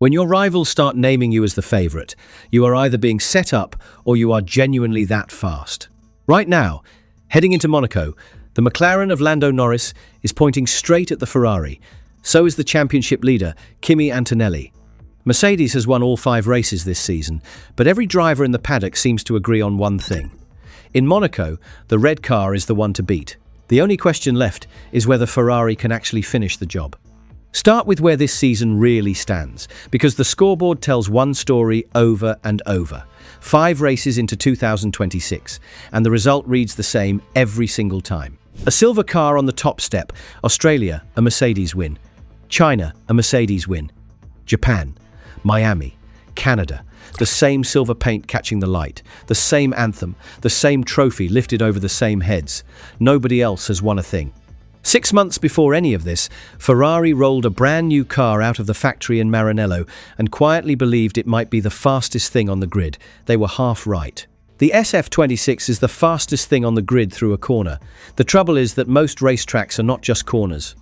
When your rivals start naming you as the favourite, you are either being set up or you are genuinely that fast. Right now, heading into Monaco, the McLaren of Lando Norris is pointing straight at the Ferrari. So is the championship leader, Kimi Antonelli. Mercedes has won all 5 races this season, but every driver in the paddock seems to agree on one thing. In Monaco, the red car is the one to beat. The only question left is whether Ferrari can actually finish the job. Start with where this season really stands, because the scoreboard tells one story over and over. 5 races into 2026, and the result reads the same every single time. A silver car on the top step, Australia, a Mercedes win. China, a Mercedes win. Japan, Miami, Canada, the same silver paint catching the light, the same anthem, the same trophy lifted over the same heads. Nobody else has won a thing. 6 months before any of this, Ferrari rolled a brand new car out of the factory in Maranello and quietly believed it might be the fastest thing on the grid. They were half right. The SF26 is the fastest thing on the grid through a corner. The trouble is that most racetracks are not just corners.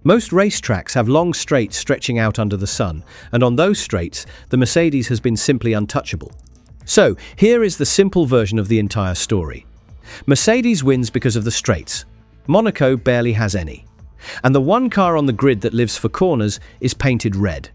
Most racetracks have long straights stretching out under the sun, and on those straights, the Mercedes has been simply untouchable. So, here is the simple version of the entire story. Mercedes wins because of the straights. Monaco barely has any. And the one car on the grid that lives for corners is painted red.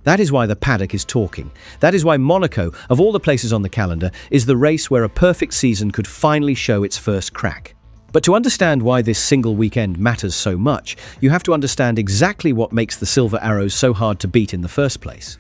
That is why the paddock is talking. That is why Monaco, of all the places on the calendar, is the race where a perfect season could finally show its first crack. But to understand why this single weekend matters so much, you have to understand exactly what makes the Silver Arrows so hard to beat in the first place.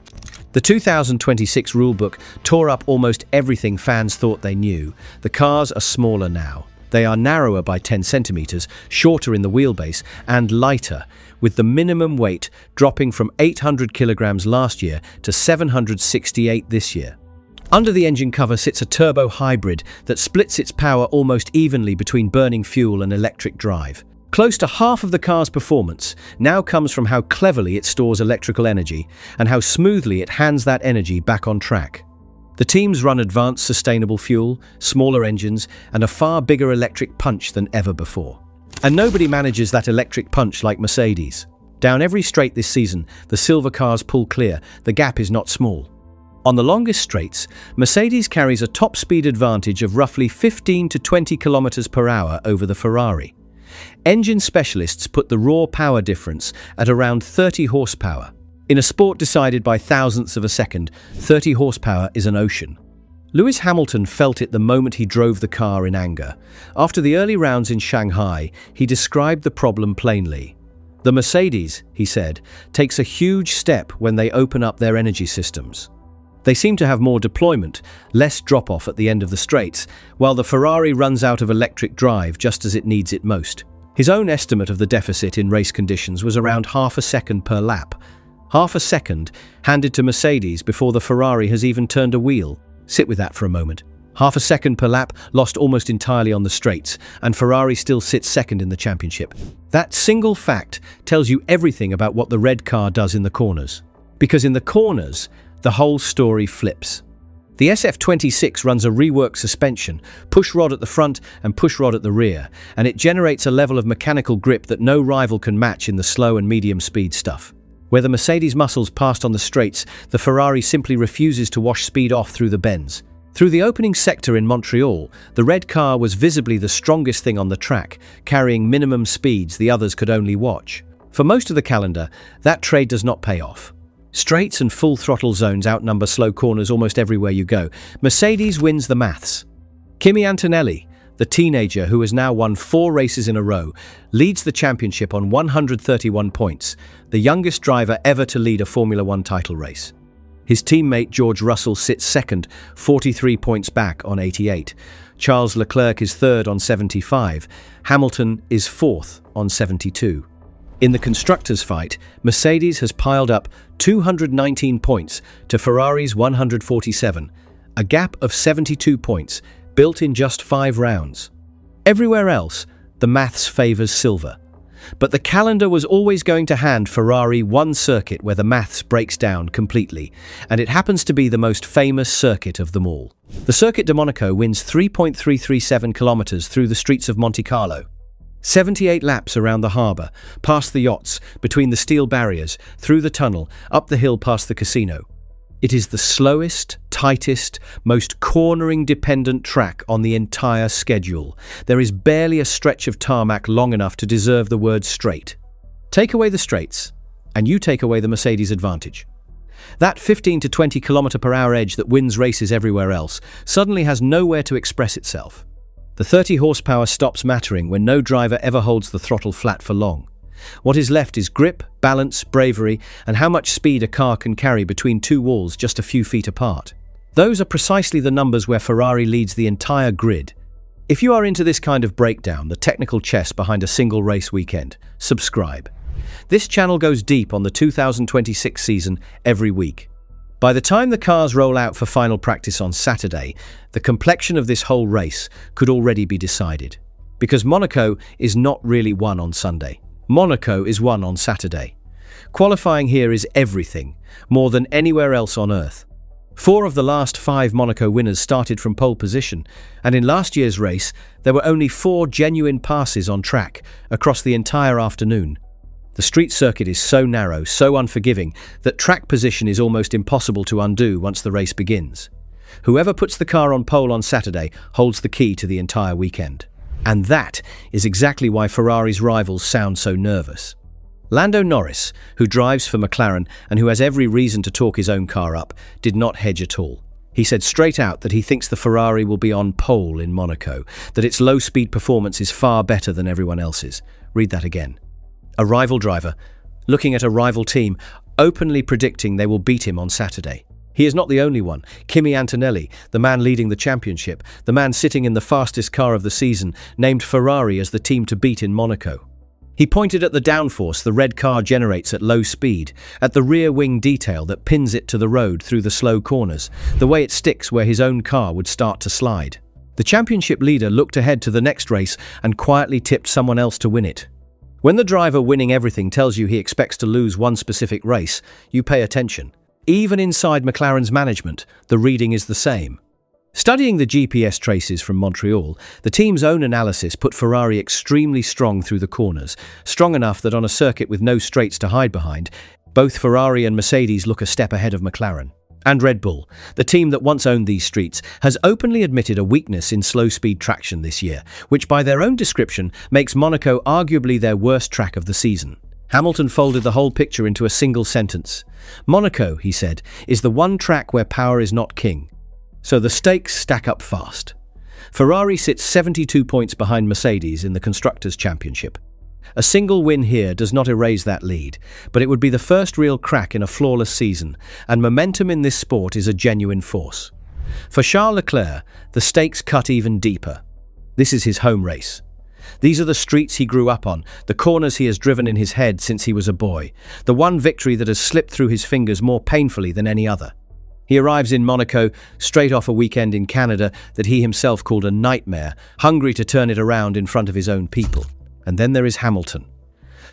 The 2026 rulebook tore up almost everything fans thought they knew. The cars are smaller now. They are narrower by 10 centimeters, shorter in the wheelbase, and lighter, with the minimum weight dropping from 800 kilograms last year to 768 this year. Under the engine cover sits a turbo hybrid that splits its power almost evenly between burning fuel and electric drive. Close to half of the car's performance now comes from how cleverly it stores electrical energy and how smoothly it hands that energy back on track. The teams run advanced sustainable fuel, smaller engines, and a far bigger electric punch than ever before. And nobody manages that electric punch like Mercedes. Down every straight this season, the silver cars pull clear. The gap is not small. On the longest straights, Mercedes carries a top speed advantage of roughly 15 to 20 kilometers per hour over the Ferrari. Engine specialists put the raw power difference at around 30 horsepower. In a sport decided by thousandths of a second, 30 horsepower is an ocean. Lewis Hamilton felt it the moment he drove the car in anger. After the early rounds in Shanghai, he described the problem plainly. The Mercedes, he said, takes a huge step when they open up their energy systems. They seem to have more deployment, less drop-off at the end of the straights, while the Ferrari runs out of electric drive just as it needs it most. His own estimate of the deficit in race conditions was around half a second per lap. Half a second handed to Mercedes before the Ferrari has even turned a wheel. Sit with that for a moment. Half a second per lap lost almost entirely on the straights, and Ferrari still sits second in the championship. That single fact tells you everything about what the red car does in the corners. Because in the corners, the whole story flips. The SF26 runs a reworked suspension, push rod at the front and push rod at the rear, and it generates a level of mechanical grip that no rival can match in the slow and medium speed stuff. Where the Mercedes muscles passed on the straights, the Ferrari simply refuses to wash speed off through the bends. Through the opening sector in Montreal, the red car was visibly the strongest thing on the track, carrying minimum speeds the others could only watch. For most of the calendar, that trade does not pay off. Straights and full throttle zones outnumber slow corners almost everywhere you go. Mercedes wins the maths. Kimi Antonelli, the teenager who has now won 4 races in a row, leads the championship on 131 points, the youngest driver ever to lead a Formula One title race. His teammate George Russell sits second, 43 points back on 88. Charles Leclerc is third on 75. Hamilton is fourth on 72. In the constructors' fight, Mercedes has piled up 219 points to Ferrari's 147, a gap of 72 points, built in just 5 rounds. Everywhere else, the maths favours silver. But the calendar was always going to hand Ferrari one circuit where the maths breaks down completely, and it happens to be the most famous circuit of them all. The Circuit de Monaco wins 3.337 kilometers through the streets of Monte Carlo. 78 laps around the harbour, past the yachts, between the steel barriers, through the tunnel, up the hill past the casino. It is the slowest, tightest, most cornering-dependent track on the entire schedule. There is barely a stretch of tarmac long enough to deserve the word straight. Take away the straights, and you take away the Mercedes advantage. That 15 to 20 km/h edge that wins races everywhere else suddenly has nowhere to express itself. The 30 horsepower stops mattering when no driver ever holds the throttle flat for long. What is left is grip, balance, bravery, and how much speed a car can carry between two walls just a few feet apart. Those are precisely the numbers where Ferrari leads the entire grid. If you are into this kind of breakdown, the technical chess behind a single race weekend, subscribe. This channel goes deep on the 2026 season every week. By the time the cars roll out for final practice on Saturday, the complexion of this whole race could already be decided. Because Monaco is not really won on Sunday. Monaco is won on Saturday. Qualifying here is everything, more than anywhere else on Earth. 4 of the last 5 Monaco winners started from pole position, and in last year's race, there were only 4 genuine passes on track across the entire afternoon. The street circuit is so narrow, so unforgiving, that track position is almost impossible to undo once the race begins. Whoever puts the car on pole on Saturday holds the key to the entire weekend. And that is exactly why Ferrari's rivals sound so nervous. Lando Norris, who drives for McLaren and who has every reason to talk his own car up, did not hedge at all. He said straight out that he thinks the Ferrari will be on pole in Monaco, that its low-speed performance is far better than everyone else's. Read that again. A rival driver, looking at a rival team, openly predicting they will beat him on Saturday. He is not the only one. Antonelli, the man leading the championship, the man sitting in the fastest car of the season, named Ferrari as the team to beat in Monaco. He pointed at the downforce the red car generates at low speed, at the rear wing detail that pins it to the road through the slow corners, the way it sticks where his own car would start to slide. The championship leader looked ahead to the next race and quietly tipped someone else to win it. When the driver winning everything tells you he expects to lose one specific race, you pay attention. Even inside McLaren's management, the reading is the same. Studying the GPS traces from Montreal, the team's own analysis put Ferrari extremely strong through the corners, strong enough that on a circuit with no straights to hide behind, both Ferrari and Mercedes look a step ahead of McLaren. And Red Bull, the team that once owned these streets, has openly admitted a weakness in slow-speed traction this year, which by their own description makes Monaco arguably their worst track of the season. Hamilton folded the whole picture into a single sentence. Monaco, he said, is the one track where power is not king. So the stakes stack up fast. Ferrari sits 72 points behind Mercedes in the Constructors' Championship. A single win here does not erase that lead, but it would be the first real crack in a flawless season, and momentum in this sport is a genuine force. For Charles Leclerc, the stakes cut even deeper. This is his home race. These are the streets he grew up on, the corners he has driven in his head since he was a boy, the one victory that has slipped through his fingers more painfully than any other. He arrives in Monaco, straight off a weekend in Canada that he himself called a nightmare, hungry to turn it around in front of his own people. And then there is Hamilton.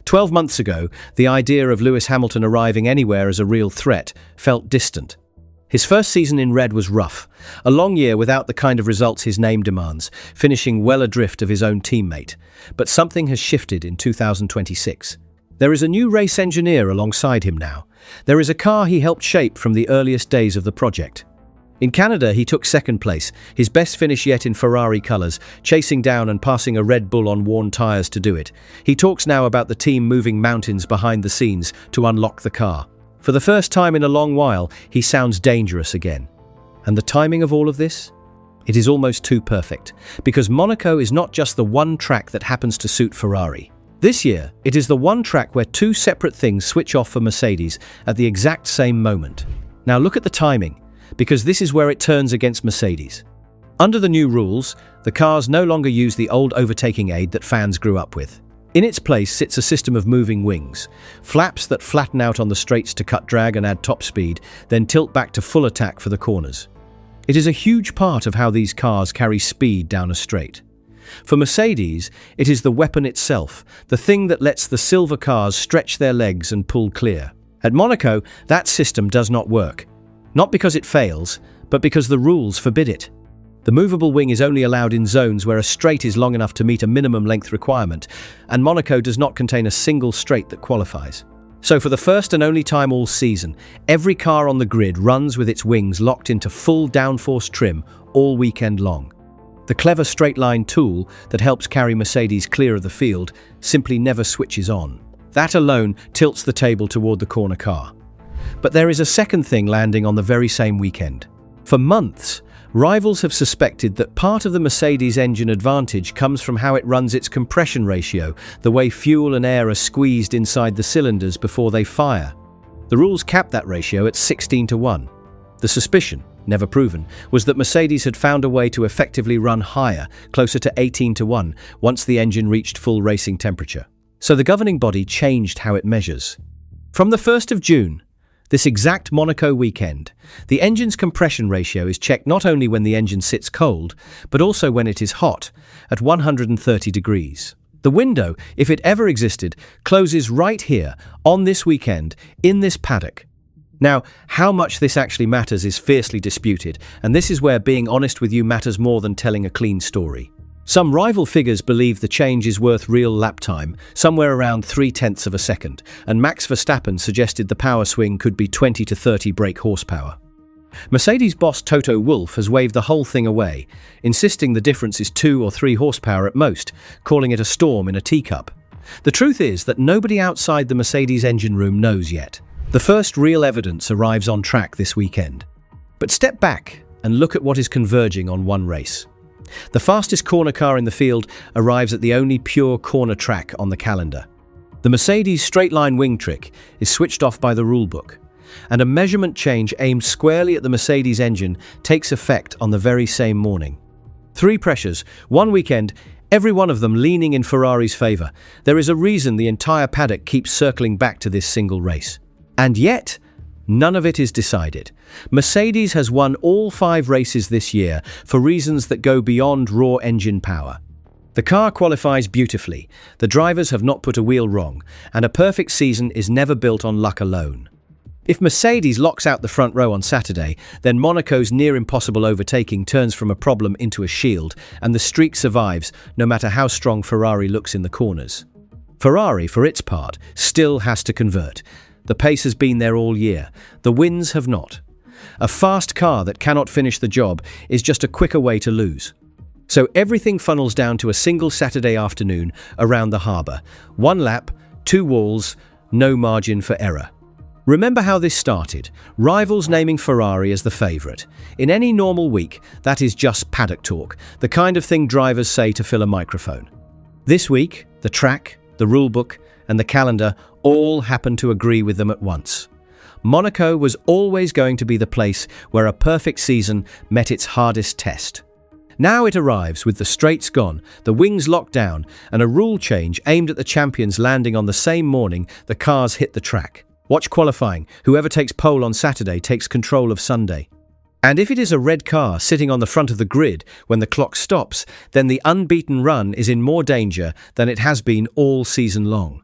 12 months ago, the idea of Lewis Hamilton arriving anywhere as a real threat felt distant. His first season in red was rough, a long year without the kind of results his name demands, finishing well adrift of his own teammate. But something has shifted in 2026. There is a new race engineer alongside him now. There is a car he helped shape from the earliest days of the project. In Canada, he took second place, his best finish yet in Ferrari colours, chasing down and passing a Red Bull on worn tyres to do it. He talks now about the team moving mountains behind the scenes to unlock the car. For the first time in a long while, he sounds dangerous again. And the timing of all of this? It is almost too perfect, because Monaco is not just the one track that happens to suit Ferrari. This year, it is the one track where 2 separate things switch off for Mercedes at the exact same moment. Now look at the timing, because this is where it turns against Mercedes. Under the new rules, the cars no longer use the old overtaking aid that fans grew up with. In its place sits a system of moving wings, flaps that flatten out on the straights to cut drag and add top speed, then tilt back to full attack for the corners. It is a huge part of how these cars carry speed down a straight. For Mercedes, it is the weapon itself, the thing that lets the silver cars stretch their legs and pull clear. At Monaco, that system does not work. Not because it fails, but because the rules forbid it. The movable wing is only allowed in zones where a straight is long enough to meet a minimum length requirement, and Monaco does not contain a single straight that qualifies. So for the first and only time all season, every car on the grid runs with its wings locked into full downforce trim all weekend long. The clever straight-line tool that helps carry Mercedes clear of the field simply never switches on. That alone tilts the table toward the corner car. But there is a second thing landing on the very same weekend. For months, rivals have suspected that part of the Mercedes engine advantage comes from how it runs its compression ratio, the way fuel and air are squeezed inside the cylinders before they fire. The rules cap that ratio at 16:1. The suspicion, never proven, was that Mercedes had found a way to effectively run higher, closer to 18:1, once the engine reached full racing temperature. So the governing body changed how it measures. From the 1st of June, this exact Monaco weekend, the engine's compression ratio is checked not only when the engine sits cold, but also when it is hot, at 130 degrees. The window, if it ever existed, closes right here, on this weekend, in this paddock. Now, how much this actually matters is fiercely disputed, and this is where being honest with you matters more than telling a clean story. Some rival figures believe the change is worth real lap time, somewhere around 0.3 of a second, and Max Verstappen suggested the power swing could be 20 to 30 brake horsepower. Mercedes boss Toto Wolff has waved the whole thing away, insisting the difference is 2 or 3 horsepower at most, calling it a storm in a teacup. The truth is that nobody outside the Mercedes engine room knows yet. The first real evidence arrives on track this weekend. But step back and look at what is converging on one race. The fastest corner car in the field arrives at the only pure corner track on the calendar. The Mercedes straight-line wing trick is switched off by the rulebook, and a measurement change aimed squarely at the Mercedes engine takes effect on the very same morning. 3 pressures, one weekend, every one of them leaning in Ferrari's favour. There is a reason the entire paddock keeps circling back to this single race. And yet, none of it is decided. Mercedes has won all 5 races this year for reasons that go beyond raw engine power. The car qualifies beautifully, the drivers have not put a wheel wrong, and a perfect season is never built on luck alone. If Mercedes locks out the front row on Saturday, then Monaco's near-impossible overtaking turns from a problem into a shield, and the streak survives no matter how strong Ferrari looks in the corners. Ferrari, for its part, still has to convert. The pace has been there all year. The wins have not. A fast car that cannot finish the job is just a quicker way to lose. So everything funnels down to a single Saturday afternoon around the harbour. 1 lap, 2 walls, no margin for error. Remember how this started. Rivals naming Ferrari as the favourite. In any normal week, that is just paddock talk, the kind of thing drivers say to fill a microphone. This week, the track, the rulebook, and the calendar all happen to agree with them at once. Monaco was always going to be the place where a perfect season met its hardest test. Now it arrives with the straights gone, the wings locked down, and a rule change aimed at the champions landing on the same morning the cars hit the track. Watch qualifying. Whoever takes pole on Saturday takes control of Sunday. And if it is a red car sitting on the front of the grid when the clock stops, then the unbeaten run is in more danger than it has been all season long.